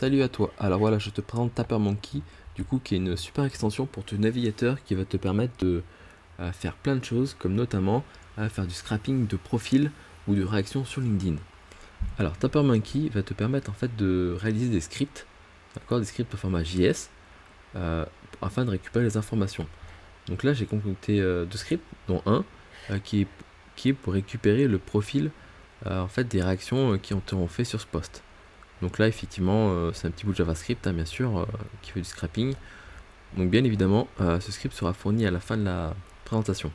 Salut à toi. Alors voilà, je te présente TapperMonkey, du coup, qui est une super extension pour ton navigateur qui va te permettre de faire plein de choses, comme notamment faire du scrapping de profil ou de réaction sur LinkedIn. Alors TapperMonkey va te permettre en fait de réaliser des scripts, d'accord, des scripts au format JS, afin de récupérer les informations. Donc là, j'ai concocté deux scripts, dont un qui est pour récupérer le profil en fait des réactions qui ont fait sur ce post. Donc là, effectivement, c'est un petit bout de JavaScript, hein, bien sûr, qui fait du scrapping. Donc bien évidemment, ce script sera fourni à la fin de la présentation.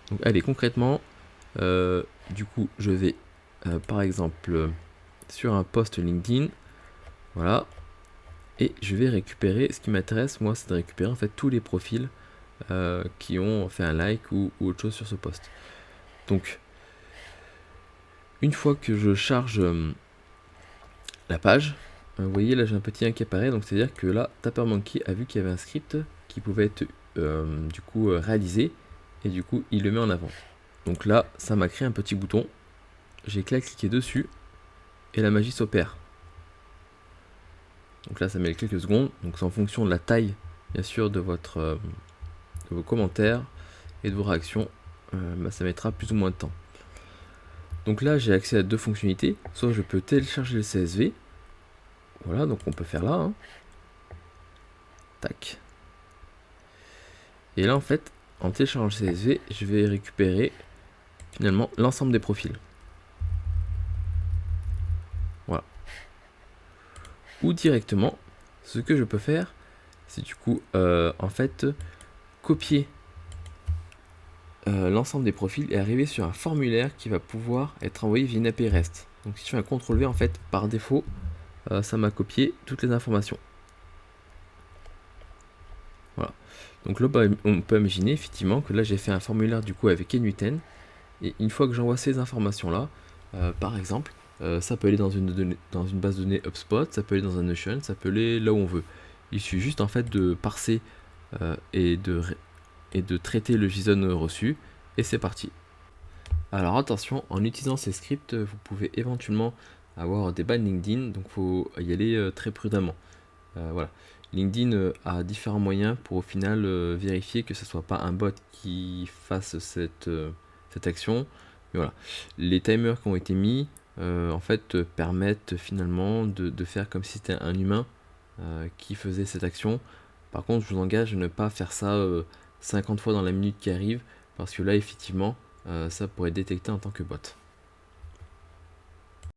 Donc allez, concrètement, du coup, je vais, par exemple, sur un post LinkedIn, voilà, et je vais récupérer, ce qui m'intéresse, moi, c'est de récupérer en fait tous les profils qui ont fait un like ou autre chose sur ce post. Donc, une fois que je charge la page, vous voyez là j'ai un petit 1 qui apparaît, donc c'est à dire que là TapperMonkey a vu qu'il y avait un script qui pouvait être réalisé, et du coup il le met en avant. Donc là ça m'a créé un petit bouton, j'ai cliqué dessus et la magie s'opère. Donc là ça met quelques secondes, donc c'est en fonction de la taille bien sûr de vos commentaires et de vos réactions, ça mettra plus ou moins de temps. Donc là j'ai accès à deux fonctionnalités, soit je peux télécharger le CSV, voilà, donc on peut faire là, hein. Tac. Et là en fait, en téléchargeant le CSV, je vais récupérer finalement l'ensemble des profils. Voilà. Ou directement, ce que je peux faire, c'est du coup en fait copier l'ensemble des profils et arriver sur un formulaire qui va pouvoir être envoyé via une API REST. Donc si je fais un CTRL V, en fait par défaut, ça m'a copié toutes les informations. Voilà. Donc là, on peut imaginer effectivement que là j'ai fait un formulaire du coup avec N8N, et une fois que j'envoie ces informations là, par exemple, ça peut aller dans une base de données HubSpot, ça peut aller dans un Notion, ça peut aller là où on veut. Il suffit juste en fait de parser et de traiter le JSON reçu, et c'est parti. Alors attention, en utilisant ces scripts, vous pouvez éventuellement avoir des bans LinkedIn, donc il faut y aller très prudemment. Voilà. LinkedIn a différents moyens pour au final vérifier que ce ne soit pas un bot qui fasse cette action. Mais voilà. Les timers qui ont été mis en fait permettent finalement de faire comme si c'était un humain qui faisait cette action. Par contre, je vous engage à ne pas faire ça 50 fois dans la minute qui arrive, parce que là effectivement ça pourrait être détecté en tant que bot.